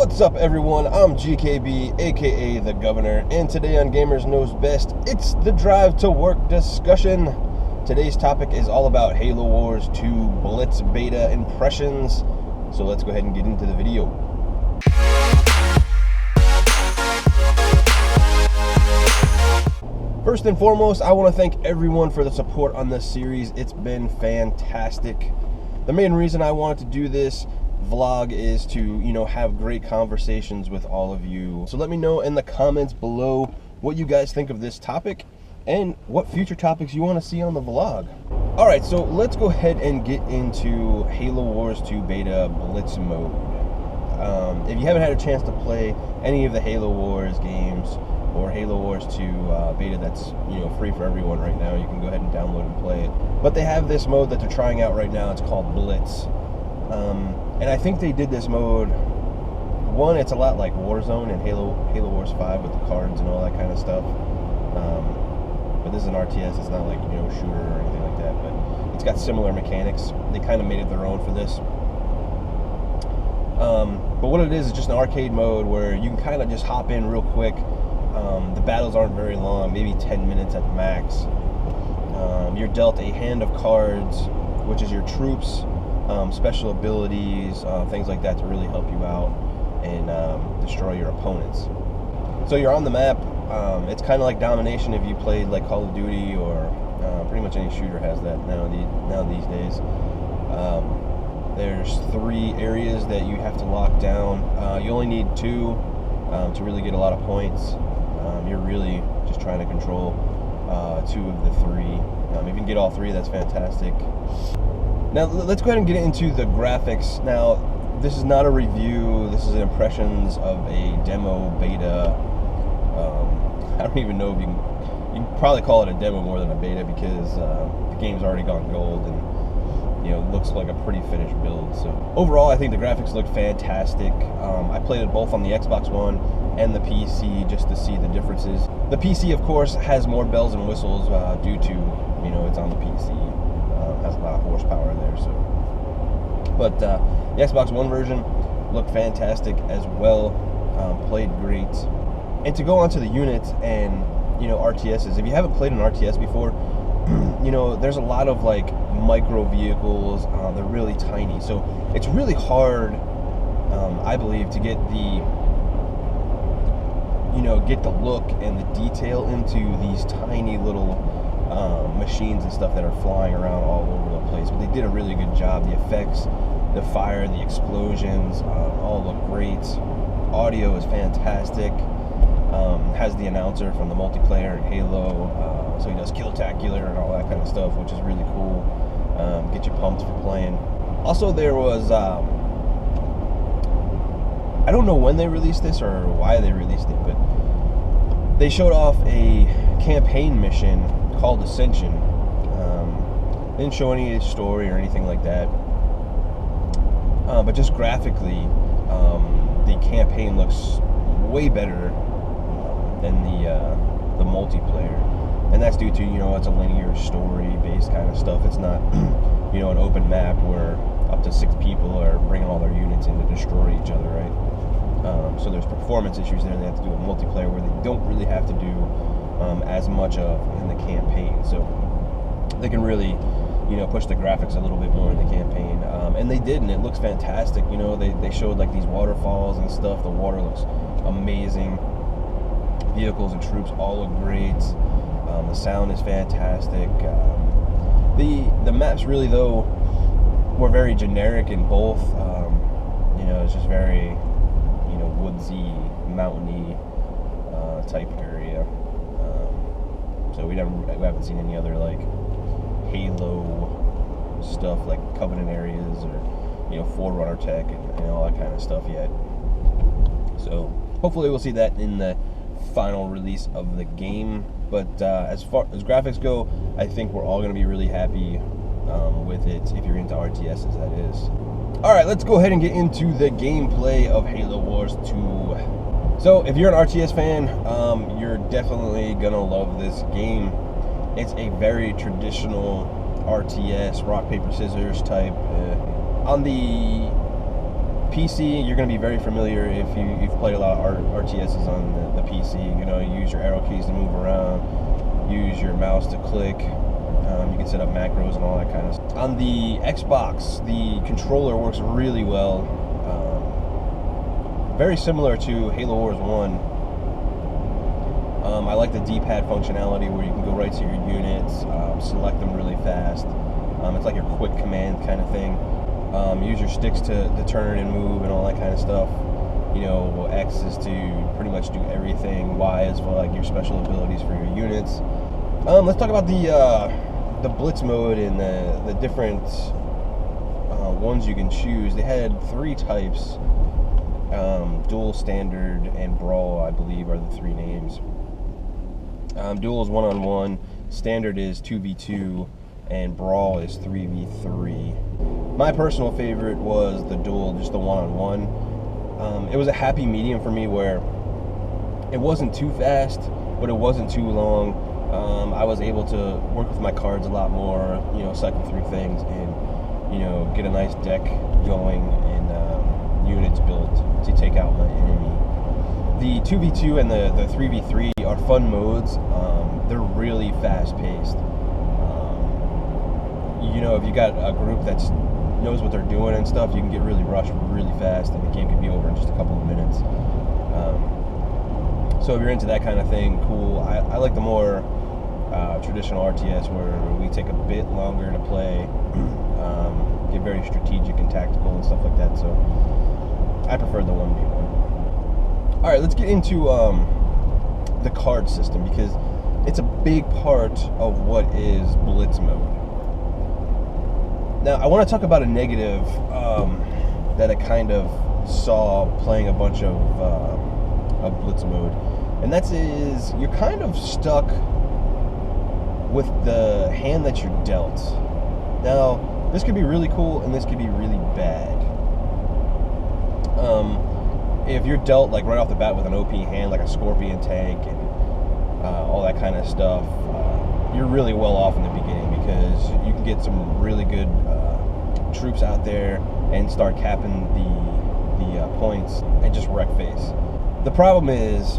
What's up, everyone? I'm GKB, aka the Governor, and today on Gamers Knows Best, it's the Drive to Work discussion. Today's topic is all about HaloWars 2 Blitz beta impressions, so let's go ahead and get into the video. First and foremost, I want to thank everyone for the support on this series. It's been fantastic. The main reason I wanted to do this vlog is to, have great conversations with all of you. So let me know in the comments below what you guys think of this topic and what future topics you want to see on the vlog. All right, so let's go ahead and get into HaloWars 2 beta Blitz mode. If you haven't had a chance to play any of the HaloWars games or HaloWars 2 beta that's free for everyone right now, you can go ahead and download and play it. But they have this mode that they're trying out right now. It's called Blitz. And I think they did this mode, one, it's a lot like Warzone and HaloWars 5 with the cards and all that kind of stuff. But this is an RTS, it's not like, shooter or anything like that, but it's got similar mechanics. They kind of made it their own for this. But what it is just an arcade mode where you can kind of just hop in real quick. The battles aren't very long, maybe 10 minutes at the max. You're dealt a hand of cards, which is your troops, special abilities, things like that to really help you out and destroy your opponents. So you're on the map. It's kind of like domination if you played like Call of Duty or pretty much any shooter has that now these days. There's 3 areas that you have to lock down. You only need 2 to really get a lot of points. You're really just trying to control 2 of the 3. If you can get all 3, that's fantastic. Now let's go ahead and get into the graphics. Now this is not a review, this is impressions of a demo beta. I don't even know if you can probably call it a demo more than a beta because the game's already gone gold and it looks like a pretty finished build. So overall I think the graphics look fantastic. I played it both on the Xbox One and the PC just to see the differences. The PC of course has more bells and whistles due to it's on the PC. Has a lot of horsepower there, but the Xbox One version looked fantastic as well. Played great. And to go on to the units and RTSs, if you haven't played an RTS before, there's a lot of like micro vehicles. They're really tiny, so it's really hard, I believe, to get the look and the detail into these tiny little machines and stuff that are flying around all over the place. But they did a really good job. The effects, the fire, the explosions, all look great. Audio is fantastic. Has the announcer from the multiplayer in Halo, so he does Kill-tacular and all that kind of stuff, which is really cool. Get you pumped for playing. Also, there was I don't know when they released this or why they released it, but they showed off a campaign mission called Ascension. Didn't show any story or anything like that, but just graphically, the campaign looks way better than the multiplayer, and that's due to it's a linear story-based kind of stuff. It's not an open map where up to 6 people are bringing all their units in to destroy each other, right? So there's performance issues there. They have to do a multiplayer where they don't really have to do as much of in the campaign, so they can really push the graphics a little bit more in the campaign, and they did, and it looks fantastic. They showed like these waterfalls and stuff. The water looks amazing. Vehicles and troops all look great. The sound is fantastic. The maps really though were very generic in both. It's just very woodsy, mountainy type area. So we haven't seen any other like Halo stuff like Covenant areas or Forerunner tech and all that kind of stuff yet. So hopefully we'll see that in the final release of the game. But as far as graphics go, I think we're all going to be really happy with it if you're into RTSs, that is. Alright, let's go ahead and get into the gameplay of HaloWars 2. So if you're an RTS fan, you're definitely gonna love this game. It's a very traditional RTS, rock, paper, scissors type. On the PC, you're going to be very familiar if you've played a lot of RTSs on the PC. You know, you use your arrow keys to move around, use your mouse to click. You can set up macros and all that kind of stuff. On the Xbox, the controller works really well. Very similar to HaloWars 1. I like the D-pad functionality where you can go right to your units, select them really fast. It's like your quick command kind of thing. Use your sticks to turn and move and all that kind of stuff. You know, X is to pretty much do everything. Y is for like your special abilities for your units. Let's talk about the Blitz mode and the different ones you can choose. They had 3 types. Duel, Standard, and Brawl, I believe, are the 3 names. Duel is 1-on-1, Standard is 2v2, and Brawl is 3v3. My personal favorite was the Duel, just the 1-on-1. It was a happy medium for me where it wasn't too fast, but it wasn't too long. I was able to work with my cards a lot more, you know, cycle through things and, you know, get a nice deck going and units built to take out my enemy. The 2v2 and the 3v3 are fun modes. They're really fast-paced. You know, if you got a group that knows what they're doing and stuff, you can get really rushed really fast, and the game could be over in just a couple of minutes. So if you're into that kind of thing, cool. I like the more traditional RTS where we take a bit longer to play, get very strategic and tactical and stuff like that. So I prefer the 1v1. All right, let's get into the card system because it's a big part of what is Blitz mode. Now, I want to talk about a negative that I kind of saw playing a bunch of Blitz mode, and that is you're kind of stuck with the hand that you're dealt. Now, this could be really cool, and this could be really bad. If you're dealt like right off the bat with an OP hand, like a Scorpion tank and all that kind of stuff, you're really well off in the beginning because you can get some really good troops out there and start capping the points and just wreck face. The problem is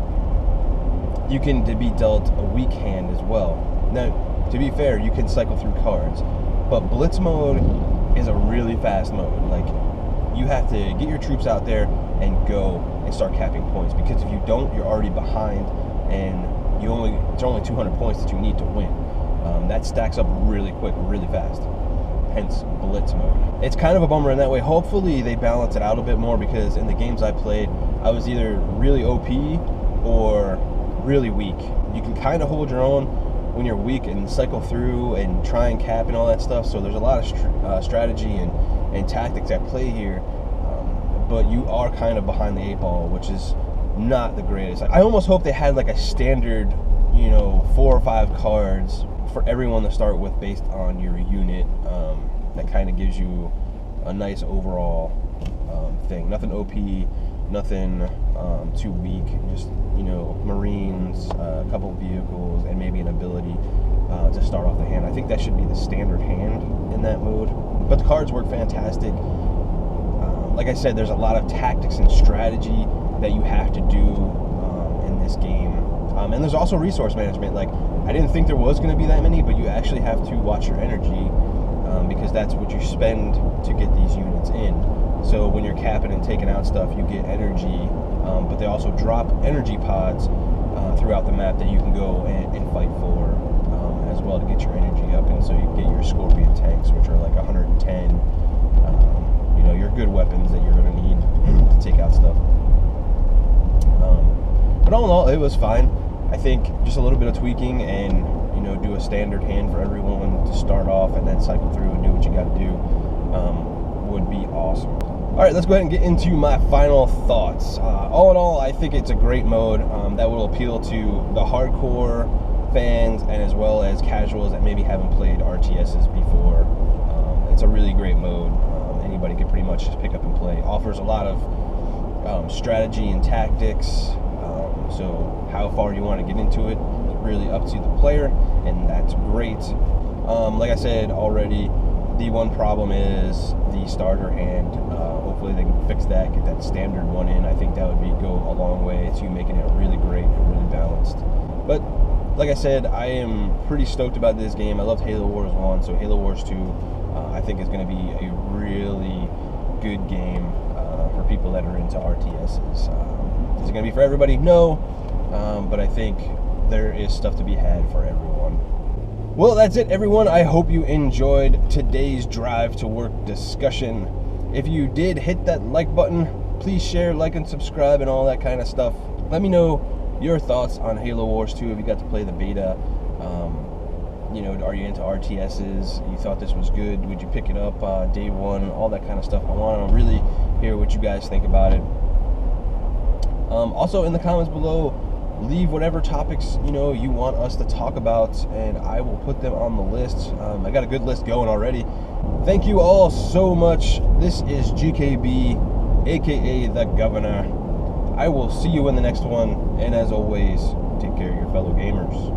you can be dealt a weak hand as well. Now, to be fair, you can cycle through cards, but Blitz mode is a really fast mode. Like, you have to get your troops out there and go and start capping points, because if you don't, you're already behind, and it's only 200 points that you need to win. That stacks up really quick, really fast. Hence Blitz mode. It's kind of a bummer in that way. Hopefully they balance it out a bit more, because in the games I played, I was either really OP or really weak. You can kind of hold your own when you're weak and cycle through and try and cap and all that stuff. So there's a lot of strategy and tactics at play here, but you are kind of behind the 8 ball, which is not the greatest. I almost hope they had like a standard, you know, 4 or 5 cards for everyone to start with based on your unit. That kind of gives you a nice overall thing. Nothing OP, nothing too weak. Just, you know, Marines, a couple of vehicles, and maybe an ability to start off the hand. I think that should be the standard hand in that mode. But the cards work fantastic. Like I said, there's a lot of tactics and strategy that you have to do in this game. And there's also resource management. Like, I didn't think there was going to be that many, but you actually have to watch your energy, because that's what you spend to get these units in. So when you're capping and taking out stuff, you get energy, but they also drop energy pods throughout the map that you can go and fight for as well to get your energy up. And so you get your Scorpion tanks, which are like 110. You know, your good weapons that you're going to need to take out stuff. But all in all, it was fine. I think just a little bit of tweaking and, you know, do a standard hand for everyone to start off and then cycle through and do what you got to do would be awesome. All right, let's go ahead and get into my final thoughts. All in all, I think it's a great mode that will appeal to the hardcore fans and as well as casuals that maybe haven't played RTSs before. It's a really great mode. Anybody can pretty much just pick up and play. Offers a lot of strategy and tactics. So how far you want to get into it is really up to the player, and that's great. Like I said already, the one problem is the starter hand. Hopefully they can fix that, get that standard one in. I think that would go a long way to making it really great and really balanced. But like I said, I am pretty stoked about this game. I loved Halo Wars 1, so Halo Wars 2 I think is going to be a really good game for people that are into RTSs. Is it going to be for everybody? No, but I think there is stuff to be had for everyone. Well, that's it, everyone. I hope you enjoyed today's drive to work discussion. If you did, hit that like button. Please share, like, and subscribe and all that kind of stuff. Let me know your thoughts on Halo Wars 2 if you got to play the beta. You know, are you into RTSs? You thought this was good? Would you pick it up day one? All that kind of stuff. I want to really hear what you guys think about it. Also, in the comments below, leave whatever topics you want us to talk about, and I will put them on the list. I got a good list going already. Thank you all so much. This is GKB, aka the Governor. I will see you in the next one, and as always, take care of your fellow gamers.